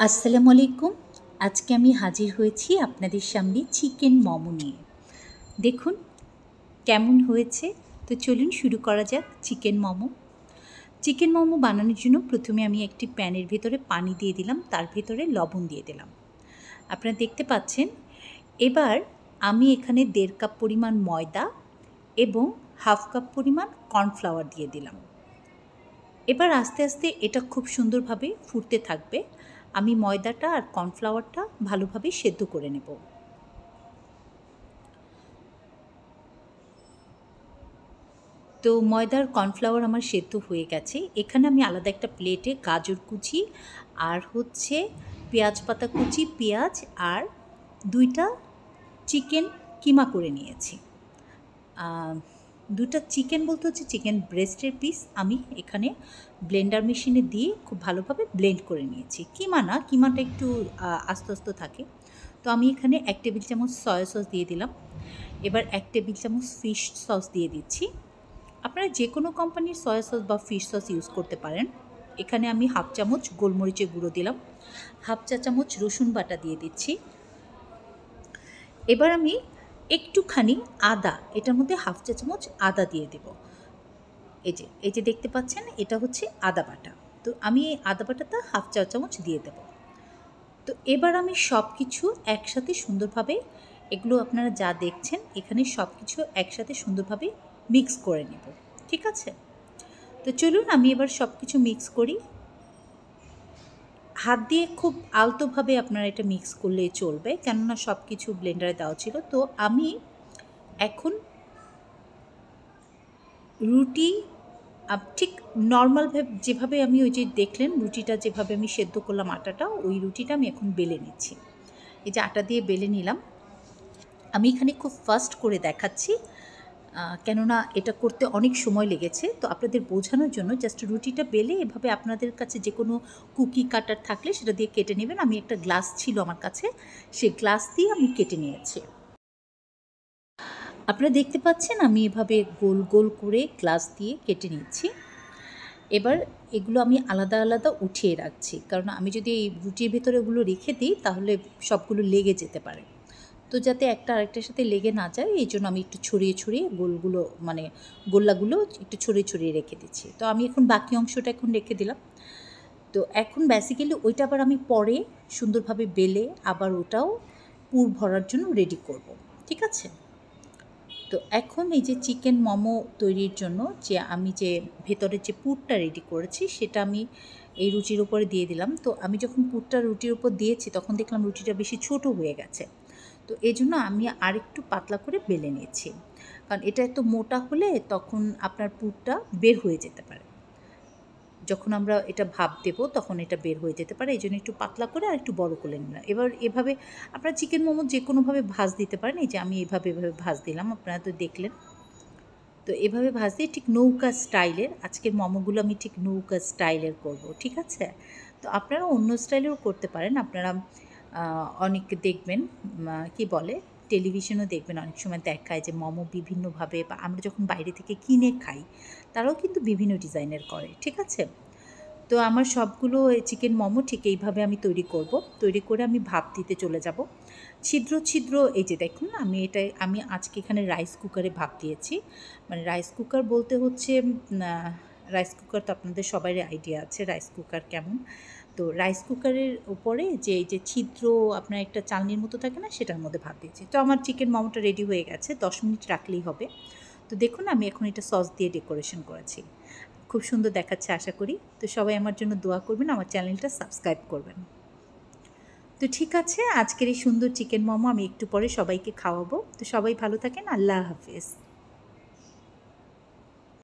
আসসালামু আলাইকুম। আজকে আমি হাজির হয়েছি আপনাদের সামনে চিকেন মোমো নিয়ে। দেখুন কেমন হয়েছে। তো চলুন শুরু করা যাক চিকেন মোমো। চিকেন মোমো বানানোর জন্য প্রথমে আমি একটি প্যানের ভেতরে পানি দিয়ে দিলাম, তার ভেতরে লবণ দিয়ে দিলাম। আপনারা দেখতে পাচ্ছেন। এবার আমি এখানে 1.5 কাপ পরিমাণ ময়দা এবং 1/2 কাপ পরিমাণ কর্নফ্লাওয়ার দিয়ে দিলাম। এবার আস্তে আস্তে এটা খুব সুন্দরভাবে ফুটতে থাকবে। আমি ময়দাটা আর কর্নফ্লাওয়ারটা ভালোভাবে সেদ্ধ করে নেব। তো ময়দার কর্নফ্লাওয়ার আমার সেদ্ধ হয়ে গেছে। এখানে আমি আলাদা একটা প্লেটে গাজর কুচি আর হচ্ছে পেঁয়াজ পাতা কুচি, পেঁয়াজ আর 2টা চিকেন কিমা করে নিয়েছি। 2টা চিকেন বলতে হচ্ছে চিকেন ব্রেস্টের পিস আমি এখানে ব্লেন্ডার মেশিনে দিয়ে খুব ভালোভাবে ব্লেন্ড করে নিয়েছি। কিমা না, কিমাটা একটু আস্তে আস্তে থাকে। তো আমি এখানে 1 টেবিল চামচ সয়া সস দিয়ে দিলাম। এবার 1 টেবিল চামচ ফিশ সস দিয়ে দিচ্ছি। আপনারা যে কোনো কোম্পানির সয়া সস বা ফিশ সস ইউজ করতে পারেন। এখানে আমি 1/2 চামচ গোলমরিচের গুঁড়ো দিলাম, 1/2 চা চামচ রসুন বাটা দিয়ে দিচ্ছি। এবার আমি একটুখানি আদা, এটার মধ্যে 1/2 চা চামচ আদা দিয়ে দেব। এই যে দেখতে পাচ্ছেন, এটা হচ্ছে আদা বাটা। তো আমি এই আদা বাটাটা 1/2 চা চামচ দিয়ে দেব। তো এবার আমি সব কিছু একসাথে সুন্দরভাবে, এগুলো আপনারা যা দেখছেন এখানে সব কিছু একসাথে সুন্দরভাবে মিক্স করে নেব। ঠিক আছে? তো চলুন আমি এবার সব কিছু মিক্স করি। হাত দিয়ে খুব আলতোভাবে আপনারা এটা মিক্স করলে চলবে, কেননা সব কিছু ব্লেন্ডারে দেওয়া ছিল। তো আমি এখন রুটি ঠিক নর্মালভাবে যেভাবে আমি ওই যে দেখলেন রুটিটা যেভাবে আমি সেদ্ধ করলাম আটাটা, ওই রুটিটা আমি এখন বেলে নিচ্ছি। এই যে আটা দিয়ে বেলে নিলাম। আমি এখানে খুব ফাস্ট করে দেখাচ্ছি, কেননা এটা করতে অনেক সময় লেগেছে। তো আপনাদের বোঝানোর জন্য জাস্ট রুটিটা বেলে এভাবে আপনাদের কাছে যে কোনো কুকি কাটার থাকলে সেটা দিয়ে কেটে নেবেন। আমি একটা গ্লাস ছিল আমার কাছে, সেই গ্লাস দিয়ে আমি কেটে নিয়েছি। আপনারা দেখতে পাচ্ছেন আমি এভাবে গোল গোল করে গ্লাস দিয়ে কেটে নিচ্ছি। এবার এগুলো আমি আলাদা আলাদা উঠিয়ে রাখছি, কারণ আমি যদি এই রুটির ভেতরে এগুলো রেখে দিই তাহলে সবগুলো লেগে যেতে পারে। তো যাতে একটা আরেকটার সাথে লেগে না যায়, এই জন্য আমি একটু ছড়িয়ে ছড়িয়ে গোলগুলো মানে গোল্লাগুলো একটু ছড়িয়ে ছড়িয়ে রেখে দিচ্ছি। তো আমি এখন বাকি অংশটা এখন রেখে দিলাম। তো এখন বেসিক্যালি ওইটা আবার আমি পরে সুন্দরভাবে বেলে আবার ওটাও পুর ভরার জন্য রেডি করব। ঠিক আছে? তো এখন এই যে চিকেন মোমো তৈরির জন্য যে আমি যে ভেতরের যে পুরটা রেডি করেছি সেটা আমি এই রুটির উপরে দিয়ে দিলাম। তো আমি যখন পুরটা রুটির উপর দিয়েছি তখন দেখলাম রুটিটা বেশি ছোট হয়ে গেছে। তো এই জন্য আমি আরেকটু পাতলা করে বেলে নিয়েছি, কারণ এটা এত মোটা হলে তখন আপনার পুরটা বের হয়ে যেতে পারে। যখন আমরা এটা ভাপ দেবো তখন এটা বের হয়ে যেতে পারে, এই জন্য একটু পাতলা করে আর একটু বড় করে নিলাম। এবার এভাবে আপনারা চিকেন মোমো যে কোনোভাবে ভাজ দিতে পারেন। এই যে আমি এভাবে ভাজ দিলাম, আপনারা তো দেখলেন। তো এভাবে ভাজ দিয়ে ঠিক নৌকা স্টাইলের, আজকের মোমোগুলো আমি ঠিক নৌকা স্টাইলের করব। ঠিক আছে? তো আপনারা অন্য স্টাইলেও করতে পারেন। আপনারা অনেক দেখবেন, কি বলে, টেলিভিশনও দেখবেন অনেক সময় দেখায় যে মোমো বিভিন্নভাবে, বা আমরা যখন বাইরে থেকে কিনে খাই তারাও কিন্তু বিভিন্ন ডিজাইনের করে। ঠিক আছে? তো আমার সবগুলো চিকেন মোমো ঠিক এইভাবে আমি তৈরি করব। তৈরি করে আমি ভাপ দিতে চলে যাব। ছিদ্র ছিদ্র, এই যে দেখুন আমি আজকে এখানে রাইস কুকারে ভাপ দিয়েছি। মানে রাইস কুকার বলতে হচ্ছে, রাইস কুকার তো আপনাদের সবারই আইডিয়া আছে রাইস কুকার কেমন। তো রাইস কুকারের উপরে যে এই যে ছিদ্র আপনার একটা চালনির মতো থাকে না, সেটার মধ্যে ভাপ দিয়েছি। তো আমার চিকেন মোমোটা রেডি হয়ে গেছে, 10 মিনিট রাখলেই হবে। তো দেখুন আমি এখন এটা সস দিয়ে ডেকোরেশন করেছি। খুব সুন্দর দেখাচ্ছে আশা করি। তো সবাই আমার জন্য দোয়া করবেন, আমার চ্যানেলটা সাবস্ক্রাইব করবেন। তো ঠিক আছে, আজকের এই সুন্দর চিকেন মোমো আমি একটু পরে সবাইকে খাওয়াবো। তো সবাই ভালো থাকেন। আল্লাহ হাফেজ।